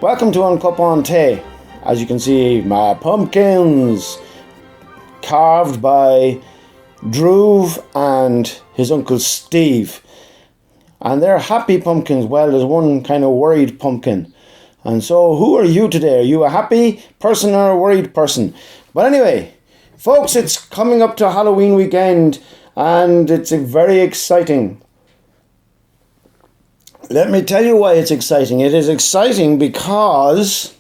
Welcome to On Cupán Tea. As you can see, my pumpkins carved by Drew and his uncle Steve. And they're happy pumpkins. Well, there's one kind of worried pumpkin. And so, who are you today? Are you a happy person or a worried person? But anyway, folks, it's coming up to Halloween weekend and it's very exciting. Let me tell you why it's exciting. It is exciting because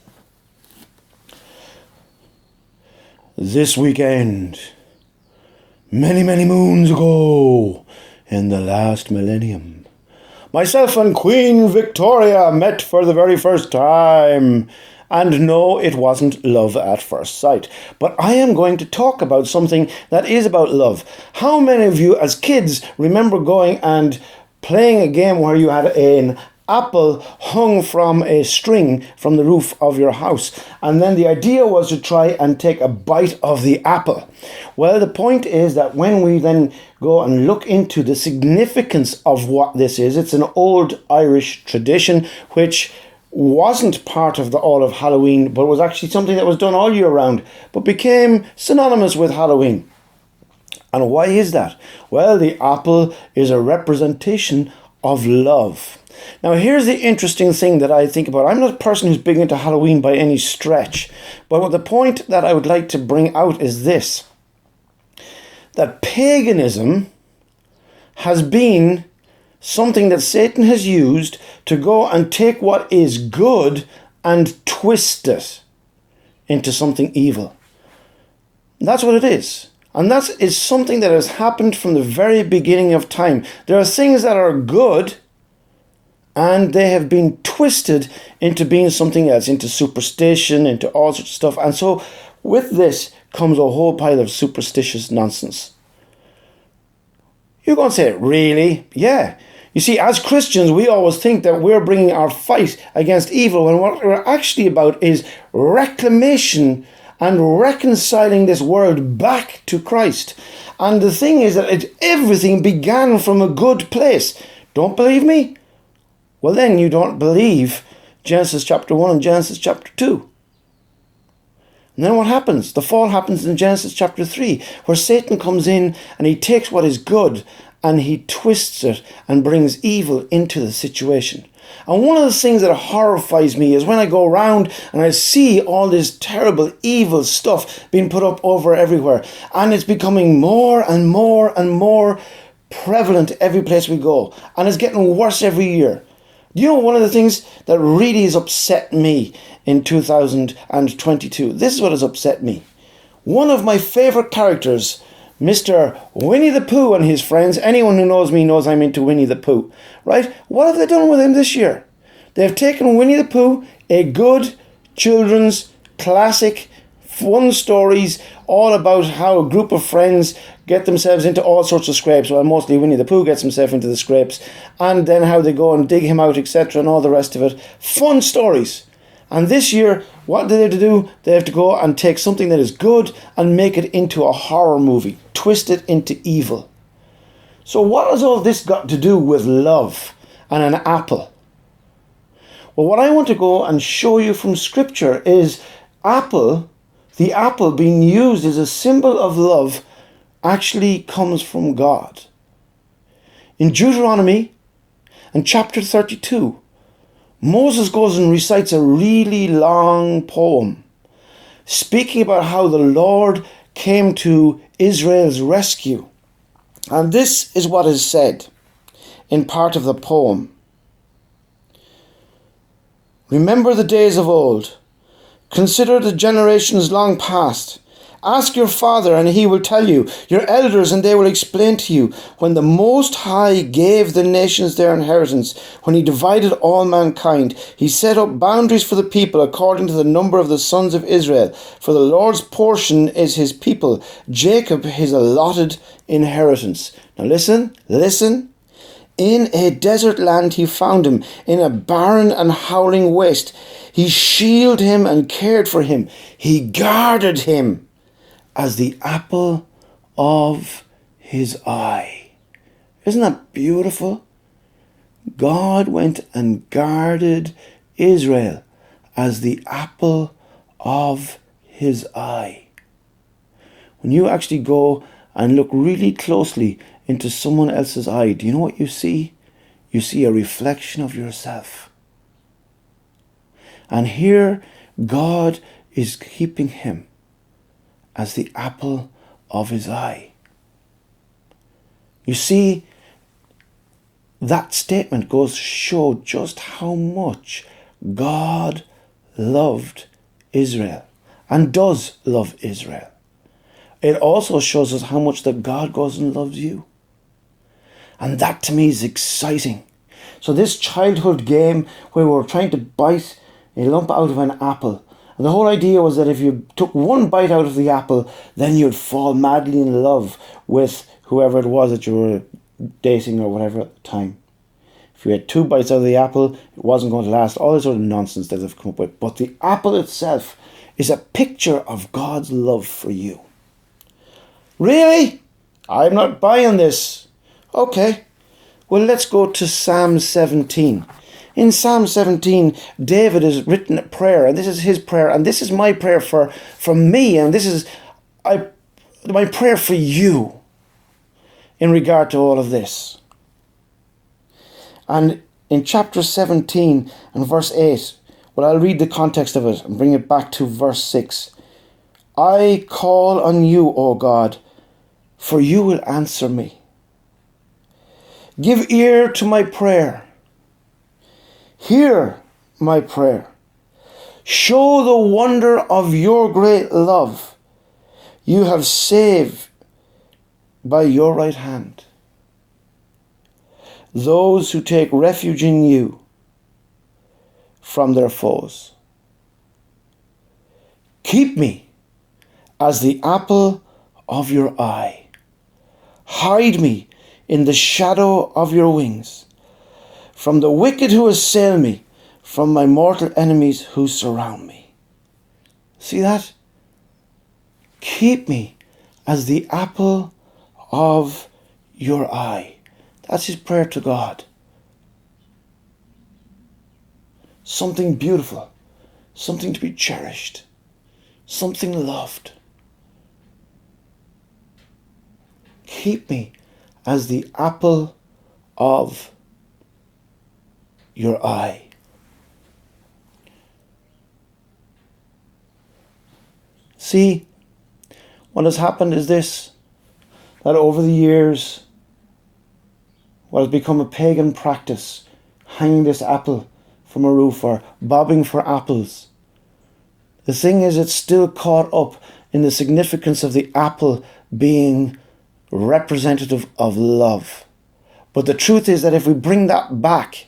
this weekend, many, many moons ago, in the last millennium, myself and Queen Victoria met for the very first time. And no, it wasn't love at first sight. But I am going to talk about something that is about love. How many of you as kids remember going and playing a game where you had an apple hung from a string from the roof of your house, and then the idea was to try and take a bite of the apple? Well, the point is that when we then go and look into the significance of what this is, it's an old Irish tradition which wasn't part of all of Halloween, but was actually something that was done all year round, but became synonymous with Halloween. And why is that? Well, the apple is a representation of love. Now, here's the interesting thing that I think about. I'm not a person who's big into Halloween by any stretch, but the point that I would like to bring out is this: that paganism has been something that Satan has used to go and take what is good and twist it into something evil. That's what it is. And that is something that has happened from the very beginning of time. There are things that are good and they have been twisted into being something else, into superstition, into all sorts of stuff. And so with this comes a whole pile of superstitious nonsense. You're going to say, really? Yeah. You see, as Christians, we always think that we're bringing our fight against evil, when what we're actually about is reclamation and reconciling this world back to Christ. And the thing is that everything began from a good place. Don't believe me? Well, then you don't believe Genesis chapter 1 and Genesis chapter 2. And then what happens? The fall happens in Genesis chapter 3, where Satan comes in and he takes what is good and he twists it and brings evil into the situation. And one of the things that horrifies me is when I go around and I see all this terrible evil stuff being put up over everywhere, and it's becoming more and more and more prevalent every place we go, and it's getting worse every year. Do you know one of the things that really has upset me in 2022? This is what has upset me. One of my favourite characters, Mr. Winnie the Pooh and his friends. Anyone who knows me knows I'm into Winnie the Pooh, right? What have they done with him this year? They've taken Winnie the Pooh, a good children's classic, fun stories, all about how a group of friends get themselves into all sorts of scrapes. Well, mostly Winnie the Pooh gets himself into the scrapes, and then how they go and dig him out, etc., and all the rest of it. Fun stories. And this year, what do they have to do? They have to go and take something that is good and make it into a horror movie, twist it into evil. So what has all this got to do with love and an apple? Well, what I want to go and show you from Scripture is the apple being used as a symbol of love actually comes from God. In Deuteronomy, in chapter 32, Moses goes and recites a really long poem speaking about how the Lord came to Israel's rescue. And this is what is said in part of the poem. Remember the days of old. Consider the generations long past. Ask your father and he will tell you, your elders and they will explain to you, when the Most High gave the nations their inheritance, when he divided all mankind, he set up boundaries for the people according to the number of the sons of Israel. For the Lord's portion is his people, Jacob his allotted inheritance. Now listen. In a desert land he found him, in a barren and howling waste. He shielded him and cared for him. He guarded him as the apple of his eye. Isn't that beautiful? God went and guarded Israel as the apple of his eye. When you actually go and look really closely into someone else's eye, do you know what you see? You see a reflection of yourself. And here God is keeping him as the apple of his eye. You see, that statement goes to show just how much God loved Israel and does love Israel. It also shows us how much that God goes and loves you. And that to me is exciting. So this childhood game where we're trying to bite a lump out of an apple, and the whole idea was that if you took one bite out of the apple, then you'd fall madly in love with whoever it was that you were dating or whatever at the time. If you had 2 bites out of the apple, it wasn't going to last. All this sort of nonsense that they've come up with. But the apple itself is a picture of God's love for you. Really? I'm not buying this. Okay. Well, let's go to Psalm 17. In Psalm 17, David has written a prayer, and this is his prayer, and this is my prayer for me, and this is my prayer for you in regard to all of this. And in chapter 17 and verse 8, well, I'll read the context of it and bring it back to verse 6. I call on you, O God, for you will answer me. Give ear to my prayer. Hear my prayer. Show the wonder of your great love. You have saved by your right hand those who take refuge in you from their foes. Keep me as the apple of your eye. Hide me in the shadow of your wings, from the wicked who assail me, from my mortal enemies who surround me. See that? Keep me as the apple of your eye. That's his prayer to God. Something beautiful, something to be cherished, something loved. Keep me as the apple of your eye. See, what has happened is this, that over the years, what has become a pagan practice, hanging this apple from a roof or bobbing for apples. The thing is, it's still caught up in the significance of the apple being representative of love. But the truth is that if we bring that back,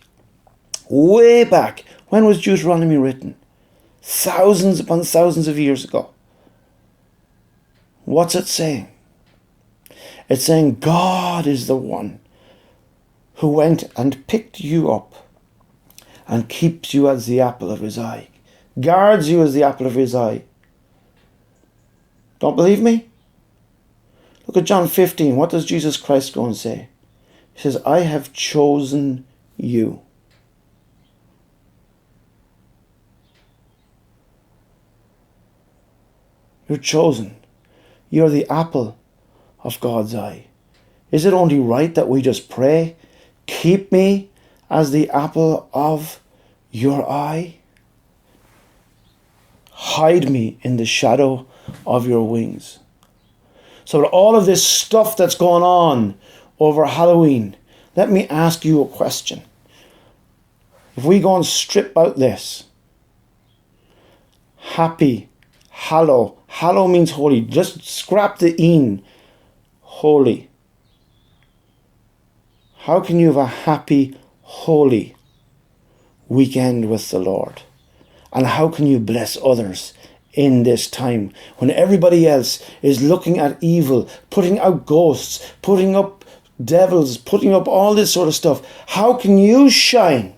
way back, when was Deuteronomy written? Thousands upon thousands of years ago. What's it saying? It's saying God is the one who went and picked you up and keeps you as the apple of his eye, guards you as the apple of his eye. Don't believe me? Look at John 15. What does Jesus Christ go and say? He says, I have chosen you. You're chosen. You're the apple of God's eye. Is it only right that we just pray, keep me as the apple of your eye? Hide me in the shadow of your wings. So with all of this stuff that's going on over Halloween, let me ask you a question. If we go and strip out this, happy, hallow means holy, just scrap the een, holy. How can you have a happy, holy weekend with the Lord? And how can you bless others in this time when everybody else is looking at evil, putting out ghosts, putting up devils, putting up all this sort of stuff? How can you shine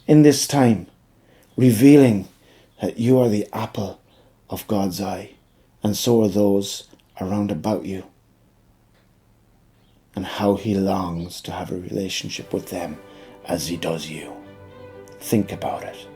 in this time, revealing that you are the apple of God's eye, and so are those around about you, and how he longs to have a relationship with them as he does you? think about it.